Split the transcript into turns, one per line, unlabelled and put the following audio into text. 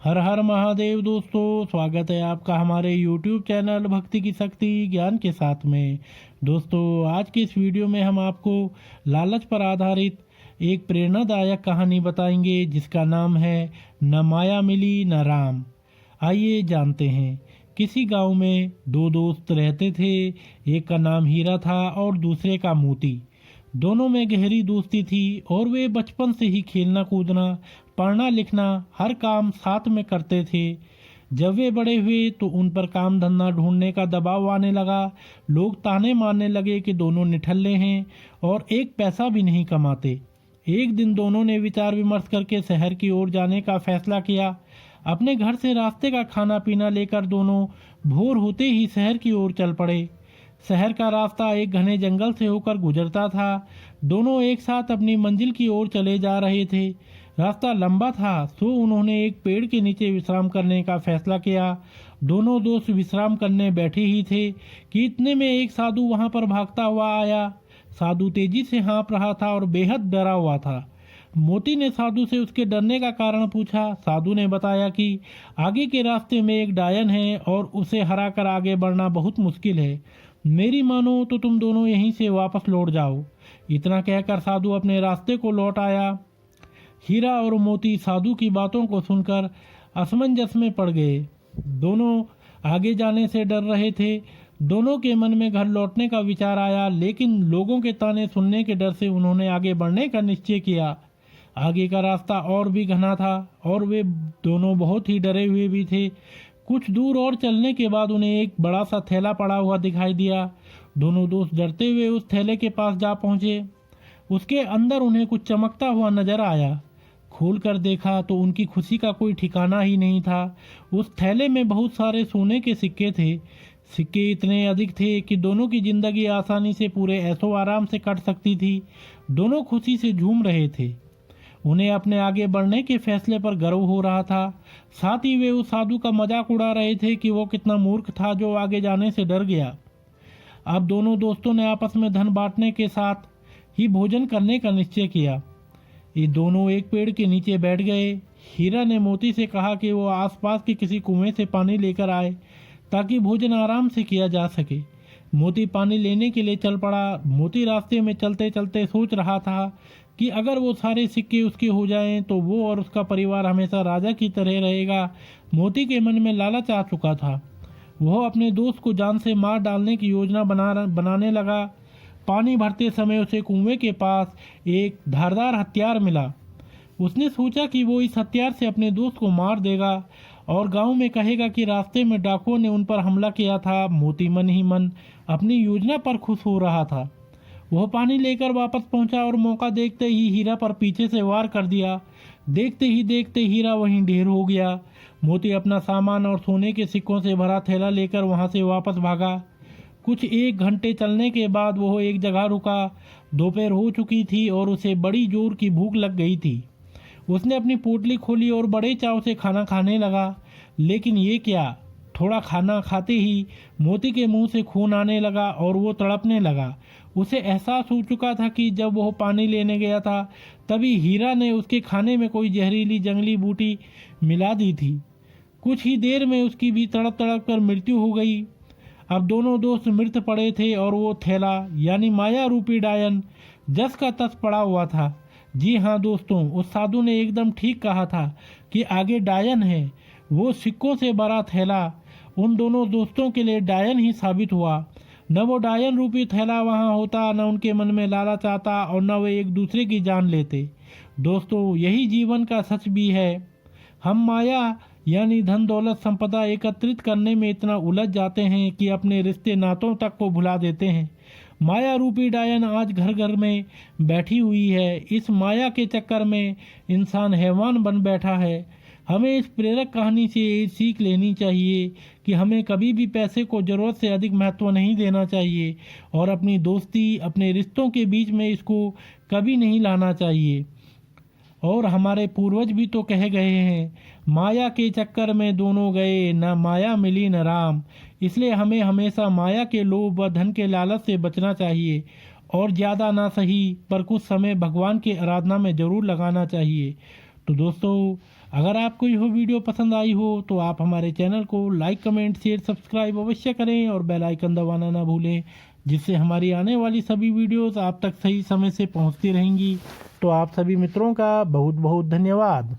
हर हर महादेव दोस्तों, स्वागत है आपका हमारे YouTube चैनल भक्ति की शक्ति ज्ञान के साथ में। दोस्तों, आज की इस वीडियो में हम आपको लालच पर आधारित एक प्रेरणादायक कहानी बताएंगे जिसका नाम है न माया मिली न राम। आइए जानते हैं। किसी गांव में दो दोस्त रहते थे। एक का नाम हीरा था और दूसरे का मोती। दोनों में गहरी दोस्ती थी और वे बचपन से ही खेलना कूदना, पढ़ना लिखना, हर काम साथ में करते थे। जब वे बड़े हुए तो उन पर काम धंधा ढूंढने का दबाव आने लगा। लोग ताने मारने लगे कि दोनों निठल्ले हैं और एक पैसा भी नहीं कमाते। एक दिन दोनों ने विचार विमर्श करके शहर की ओर जाने का फैसला किया। अपने घर से रास्ते का खाना पीना लेकर दोनों भोर होते ही शहर की ओर चल पड़े। शहर का रास्ता एक घने जंगल से होकर गुजरता था। दोनों एक साथ अपनी मंजिल की ओर चले जा रहे थे। रास्ता लंबा था सो उन्होंने एक पेड़ के नीचे विश्राम करने का फैसला किया। दोनों दोस्त विश्राम करने बैठे ही थे कि इतने में एक साधु वहां पर भागता हुआ आया। साधु तेजी से हाँफ रहा था और बेहद डरा हुआ था। मोती ने साधु से उसके डरने का कारण पूछा। साधु ने बताया कि आगे के रास्ते में एक डायन है और उसे हराकर आगे बढ़ना बहुत मुश्किल है। मेरी मानो तो तुम दोनों यहीं से वापस लौट जाओ। इतना कहकर साधु अपने रास्ते को लौट आया। हीरा और मोती साधु की बातों को सुनकर असमंजस में पड़ गए। दोनों आगे जाने से डर रहे थे। दोनों के मन में घर लौटने का विचार आया, लेकिन लोगों के ताने सुनने के डर से उन्होंने आगे बढ़ने का निश्चय किया। आगे का रास्ता और भी घना था और वे दोनों बहुत ही डरे हुए भी थे। कुछ दूर और चलने के बाद उन्हें एक बड़ा सा थैला पड़ा हुआ दिखाई दिया। दोनों दोस्त डरते हुए उस थैले के पास जा पहुंचे। उसके अंदर उन्हें कुछ चमकता हुआ नजर आया। खोलकर देखा तो उनकी खुशी का कोई ठिकाना ही नहीं था। उस थैले में बहुत सारे सोने के सिक्के थे। सिक्के इतने अधिक थे कि दोनों की जिंदगी आसानी से पूरे ऐशो आराम से कट सकती थी। दोनों खुशी से झूम रहे थे। उन्हें अपने आगे बढ़ने के फैसले पर गर्व हो रहा था। साथ ही वे उस साधु का मजाक उड़ा रहे थे कि वो कितना मूर्ख था जो आगे जाने से डर गया। अब दोनों दोस्तों ने आपस में धन बांटने के साथ ही भोजन करने का निश्चय किया। ये दोनों एक पेड़ के नीचे बैठ गए। हीरा ने मोती से कहा कि वो आसपास के किसी कुएं से पानी लेकर आए ताकि भोजन आराम से किया जा सके। मोती पानी लेने के लिए चल पड़ा। मोती रास्ते में चलते चलते सोच रहा था कि अगर वो सारे सिक्के उसके हो जाएं तो वो और उसका परिवार हमेशा राजा की तरह रहेगा। मोती के मन में लालच आ चुका था। वह अपने दोस्त को जान से मार डालने की योजना बनाने लगा। पानी भरते समय उसे कुएं के पास एक धारदार हथियार मिला। उसने सोचा कि वो इस हथियार से अपने दोस्त को मार देगा और गांव में कहेगा कि रास्ते में डाकुओं ने उन पर हमला किया था। मोती मन ही मन अपनी योजना पर खुश हो रहा था। वह पानी लेकर वापस पहुंचा और मौका देखते ही हीरा पर पीछे से वार कर दिया। देखते ही देखते हीरा वहीं ढेर हो गया। मोती अपना सामान और सोने के सिक्कों से भरा थैला लेकर वहां से वापस भागा। कुछ 1 घंटे चलने के बाद वह एक जगह रुका। दोपहर हो चुकी थी और उसे बड़ी जोर की भूख लग गई थी। उसने अपनी पोटली खोली और बड़े चाव से खाना खाने लगा। लेकिन ये क्या, थोड़ा खाना खाते ही मोती के मुंह से खून आने लगा और वो तड़पने लगा। उसे एहसास हो चुका था कि जब वह पानी लेने गया था तभी हीरा ने उसके खाने में कोई जहरीली जंगली बूटी मिला दी थी। कुछ ही देर में उसकी भी तड़प तड़प कर मृत्यु हो गई। अब दोनों दोस्त मृत पड़े थे और वो थैला यानी माया रूपी डायन जस का तस पड़ा हुआ था। जी हाँ दोस्तों, उस साधु ने एकदम ठीक कहा था कि आगे डायन है। वो सिक्कों से भरा थैला उन दोनों दोस्तों के लिए डायन ही साबित हुआ। न वो डायन रूपी थैला वहां होता, न उनके मन में लालच आता और न वे एक दूसरे की जान लेते। दोस्तों, यही जीवन का सच भी है। हम माया यानी धन दौलत संपदा एकत्रित करने में इतना उलझ जाते हैं कि अपने रिश्ते नातों तक को भुला देते हैं। माया रूपी डायन आज घर घर में बैठी हुई है। इस माया के चक्कर में इंसान हैवान बन बैठा है। हमें इस प्रेरक कहानी से ये सीख लेनी चाहिए कि हमें कभी भी पैसे को ज़रूरत से अधिक महत्व नहीं देना चाहिए और अपनी दोस्ती, अपने रिश्तों के बीच में इसको कभी नहीं लाना चाहिए। और हमारे पूर्वज भी तो कह गए हैं, माया के चक्कर में दोनों गए, न माया मिली न राम। इसलिए हमें हमेशा माया के लोभ व धन के लालच से बचना चाहिए और ज़्यादा ना सही पर कुछ समय भगवान की आराधना में ज़रूर लगाना चाहिए। तो दोस्तों, अगर आपको यह वीडियो पसंद आई हो तो आप हमारे चैनल को लाइक, कमेंट, शेयर, सब्सक्राइब अवश्य करें और बेल आइकन दबाना ना भूलें, जिससे हमारी आने वाली सभी वीडियोस आप तक सही समय से पहुंचती रहेंगी। तो आप सभी मित्रों का बहुत बहुत धन्यवाद।